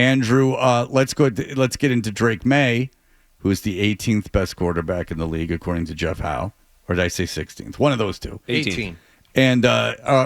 Andrew, let's get into Drake Maye, who is the 18th best quarterback in the league, according to Jeff Howe. Or did I say 16th? One of those two. 18. And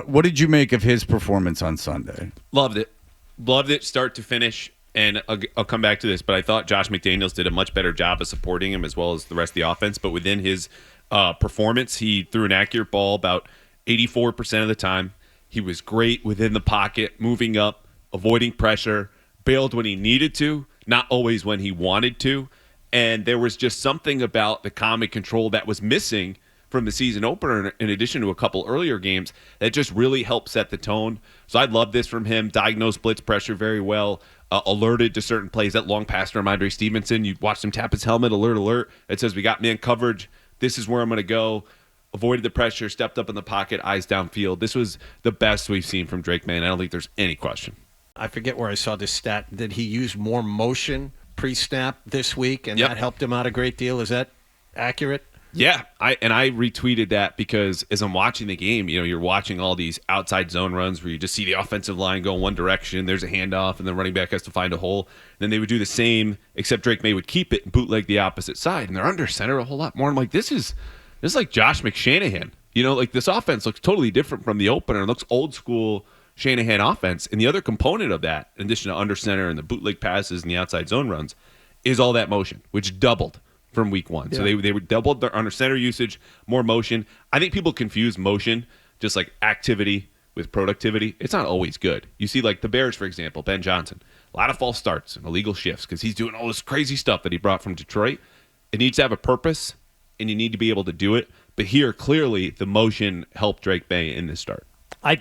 what did you make of his performance on Sunday? Loved it start to finish. And I'll come back to this, but I thought Josh McDaniels did a much better job of supporting him as well as the rest of the offense. But within his performance, he threw an accurate ball about 84% of the time. He was great within the pocket, moving up, avoiding pressure, bailed when he needed to, not always when he wanted to. And there was just something about the calm and control that was missing from the season opener, in addition to a couple earlier games, that just really helped set the tone. So I love this from him. Diagnosed blitz pressure very well. Alerted to certain plays. That long pass from Andre Stevenson, you watched him tap his helmet, alert. It says, we got man coverage. This is where I'm going to go. Avoided the pressure, stepped up in the pocket, eyes downfield. This was the best we've seen from Drake Maye, and I don't think there's any question. I forget where I saw this stat. Did he use more motion pre-snap this week, and that helped him out a great deal? Is that accurate? Yeah, I retweeted that because as I'm watching the game, you're watching all these outside zone runs where you just see the offensive line go in one direction, there's a handoff, and the running back has to find a hole. And then they would do the same, except Drake Maye would keep it and bootleg the opposite side, and they're under center a whole lot more. I'm like, this is like Josh McShanahan. Like this offense looks totally different from the opener. It looks old school Shanahan offense. And the other component of that, in addition to under center and the bootleg passes and the outside zone runs, is all that motion, which doubled from week one. Yeah. So they doubled their under center usage, more motion. I think people confuse motion, just like activity, with productivity. It's not always good. You see, like the Bears, for example, Ben Johnson, a lot of false starts and illegal shifts because he's doing all this crazy stuff that he brought from Detroit. It needs to have a purpose, and you need to be able to do it. But here, clearly, the motion helped Drake Maye in this start. I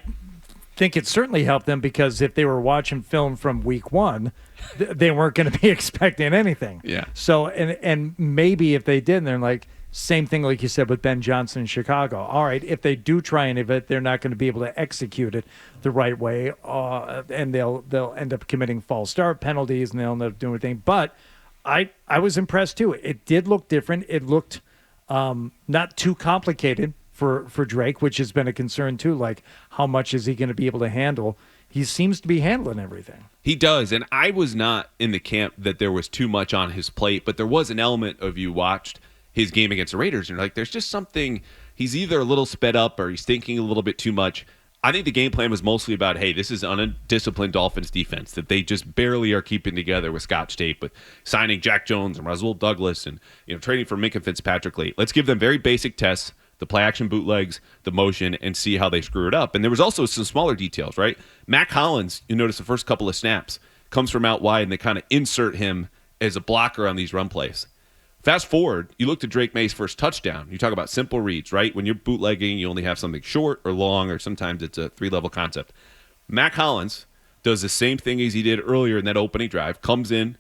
think it certainly helped them because if they were watching film from week one, they weren't going to be expecting anything. Yeah. So, and maybe if they did, they're like, same thing like you said with Ben Johnson in Chicago. All right, if they do try any of it, they're not going to be able to execute it the right way, and they'll end up committing false start penalties, and they'll end up doing everything. But I was impressed, too. It did look different. It looked not too complicated for Drake, which has been a concern, too. Like, how much is he going to be able to handle? He seems to be handling everything. He does, and I was not in the camp that there was too much on his plate, but there was an element of you watched his game against the Raiders, and you're like, there's just something, he's either a little sped up or he's thinking a little bit too much. I think the game plan was mostly about, hey, this is undisciplined Dolphins defense that they just barely are keeping together with Scotch tape, with signing Jack Jones and Rasul Douglas and trading for Minkah Fitzpatrick late. Let's give them very basic tests, the play-action bootlegs, the motion, and see how they screw it up. And there was also some smaller details, right? Mac Hollins, you notice the first couple of snaps, comes from out wide, and they kind of insert him as a blocker on these run plays. Fast forward, you look to Drake Maye's first touchdown. You talk about simple reads, right? When you're bootlegging, you only have something short or long, or sometimes it's a three-level concept. Mac Hollins does the same thing as he did earlier in that opening drive, comes in,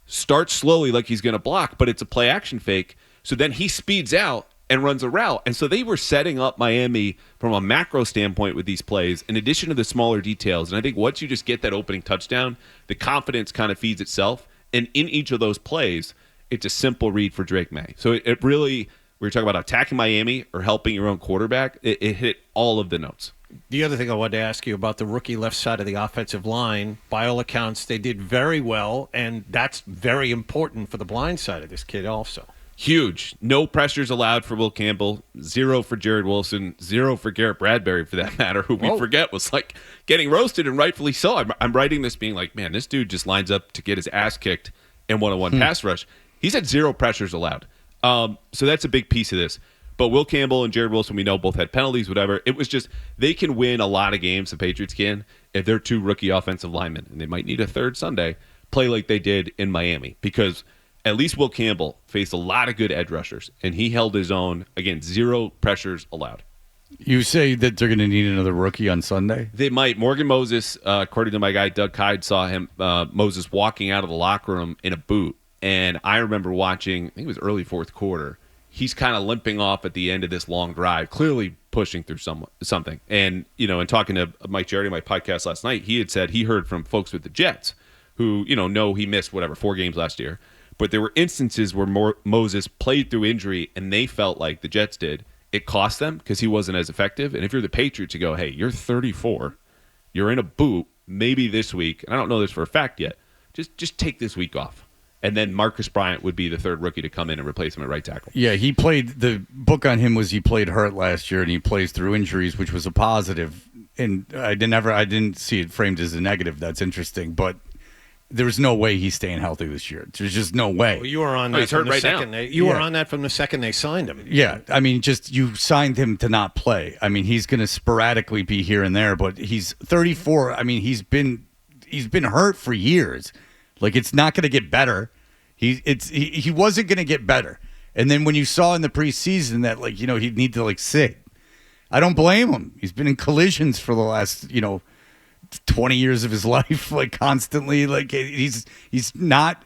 starts slowly like he's going to block, but it's a play-action fake. So then he speeds out and runs a route. And so they were setting up Miami from a macro standpoint with these plays, in addition to the smaller details. And I think once you just get that opening touchdown, the confidence kind of feeds itself. And in each of those plays, it's a simple read for Drake Maye. So it really, we were talking about attacking Miami or helping your own quarterback. It hit all of the notes. The other thing I wanted to ask you about the rookie left side of the offensive line, by all accounts, they did very well, and that's very important for the blind side of this kid also. Huge. No pressures allowed for Will Campbell, 0 for Jared Wilson, 0 for Garrett Bradbury, for that matter, who we forget was like getting roasted, and rightfully so. I'm writing this being like, man, this dude just lines up to get his ass kicked in one-on-one pass rush. He's had 0 pressures allowed. So that's a big piece of this. But Will Campbell and Jared Wilson, we know, both had penalties, whatever. It was just, they can win a lot of games, the Patriots can, if they're 2 rookie offensive linemen, and they might need a third Sunday, play like they did in Miami. Because at least Will Campbell faced a lot of good edge rushers, and he held his own. Again, 0 pressures allowed. You say that they're going to need another rookie on Sunday? They might. Morgan Moses, according to my guy Doug Kide, saw him, Moses walking out of the locker room in a boot. And I remember watching, I think it was early fourth quarter, he's kind of limping off at the end of this long drive, clearly pushing through something. And, and talking to Mike Jarrett on my podcast last night, he had said he heard from folks with the Jets who, know he missed, 4 games last year. But there were instances where Moses played through injury, and they felt like the Jets did. It cost them because he wasn't as effective. And if you're the Patriots, you go, hey, you're 34. You're in a boot. Maybe this week, and I don't know this for a fact yet, just take this week off. And then Marcus Bryant would be the third rookie to come in and replace him at right tackle. Yeah, he played. The book on him was he played hurt last year, and he plays through injuries, which was a positive. And I didn't see it framed as a negative. That's interesting, but there's no way he's staying healthy this year. There's just no way. Well, you were on that he's from hurt the right second. now. You were on that from the second they signed him. Yeah, I mean, just you signed him to not play. I mean, he's going to sporadically be here and there, but he's 34. I mean, he's been hurt for years. Like, it's not going to get better. He wasn't going to get better. And then when you saw in the preseason that, like, he'd need to, like, sit, I don't blame him. He's been in collisions for the last 20 years of his life, like, constantly. Like, he's not.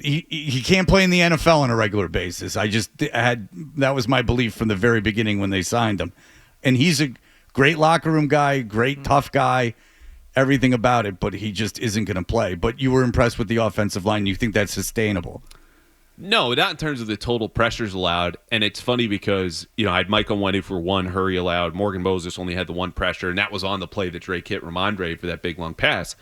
He can't play in the NFL on a regular basis. That was my belief from the very beginning when they signed him. And he's a great locker room guy, great tough guy, everything about it, but he just isn't going to play. But you were impressed with the offensive line. You think that's sustainable? No, not in terms of the total pressures allowed. And it's funny because, I had Michael Wendy for one hurry allowed. Morgan Moses only had the one pressure, and that was on the play that Drake hit Ramondre for that big long pass.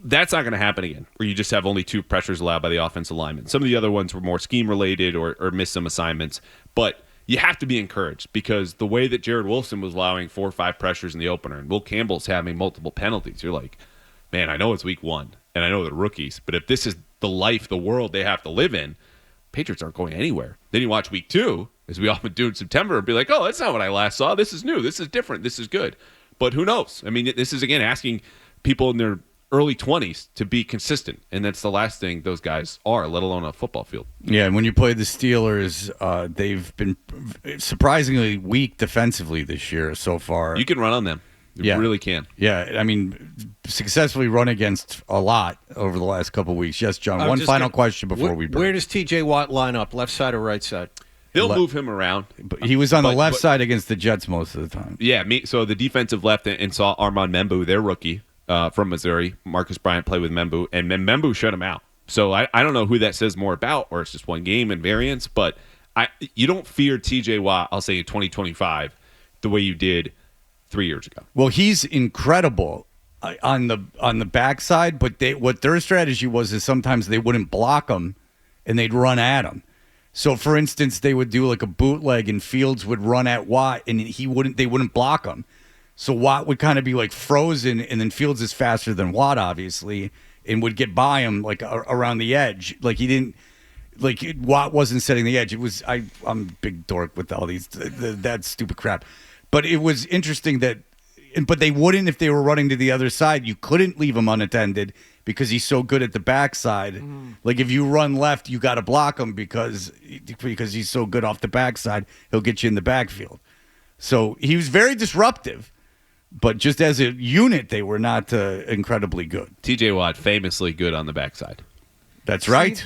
That's not going to happen again, where you just have only 2 pressures allowed by the offensive lineman. Some of the other ones were more scheme-related or missed some assignments. But you have to be encouraged because the way that Jared Wilson was allowing 4 or 5 pressures in the opener, and Will Campbell's having multiple penalties, you're like, man, I know it's week 1, and I know they're rookies, but if this is the world they have to live in, Patriots aren't going anywhere. Then you watch week 2, as we often do in September, and be like, oh, that's not what I last saw. This is new. This is different. This is good. But who knows? I mean, this is, again, asking people in their early 20s to be consistent, and that's the last thing those guys are, let alone a football field. Yeah, and when you play the Steelers, they've been surprisingly weak defensively this year so far. You can run on them. You really can. Yeah, I mean, successfully run against a lot over the last couple of weeks. Yes, John, one final question before we break. Where does T.J. Watt line up, left side or right side? They'll move him around. But he was on the left side against the Jets most of the time. Yeah, so the defensive left and saw Armand Membu, their rookie, from Missouri. Marcus Bryant played with Membu, and Membu shut him out. So I don't know who that says more about, or it's just one game and variance, but you don't fear T.J. Watt, I'll say in 2025, the way you did 3 years ago. Well, he's incredible on the backside, but what their strategy was is sometimes they wouldn't block him, and they'd run at him. So, for instance, they would do like a bootleg, and Fields would run at Watt, and they wouldn't block him. So Watt would kind of be like frozen, and then Fields is faster than Watt, obviously, and would get by him like around the edge. Like Watt wasn't setting the edge. It was I'm a big dork with all these that stupid crap, but it was interesting but they wouldn't if they were running to the other side. You couldn't leave him unattended because he's so good at the backside. Like if you run left, you got to block him because he's so good off the backside. He'll get you in the backfield. So he was very disruptive. But just as a unit, they were not incredibly good. T.J. Watt, famously good on the backside. That's right.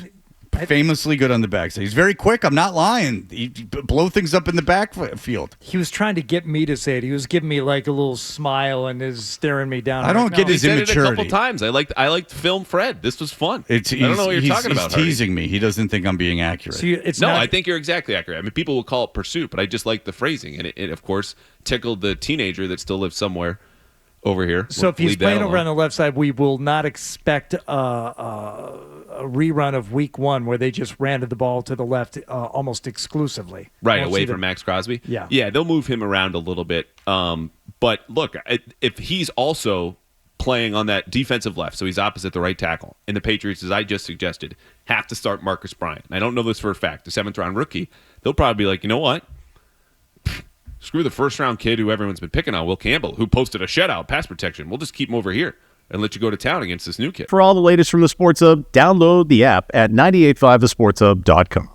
Famously good on the backside. He's very quick. I'm not lying. He blow things up in the backfield. He was trying to get me to say it. He was giving me like a little smile and is staring me down. I don't get his immaturity. He said it a couple times. I liked film Fred. This was fun. I don't know what you're talking about. He's teasing me. He doesn't think I'm being accurate. So I think you're exactly accurate. I mean, people will call it pursuit, but I just like the phrasing. And it of course, tickled the teenager that still lives somewhere over here. So if he's playing over on the left side, we will not expect a rerun of week 1 where they just ran the ball to the left almost exclusively. Right, away from Max Crosby? Yeah. Yeah, they'll move him around a little bit. But look, if he's also playing on that defensive left, so he's opposite the right tackle, and the Patriots, as I just suggested, have to start Marcus Bryant. And I don't know this for a fact. The 7th-round rookie, they'll probably be like, you know what? Screw the first-round kid who everyone's been picking on, Will Campbell, who posted a shutout pass protection. We'll just keep him over here and let you go to town against this new kid. For all the latest from the Sports Hub, download the app at 985thesportshub.com.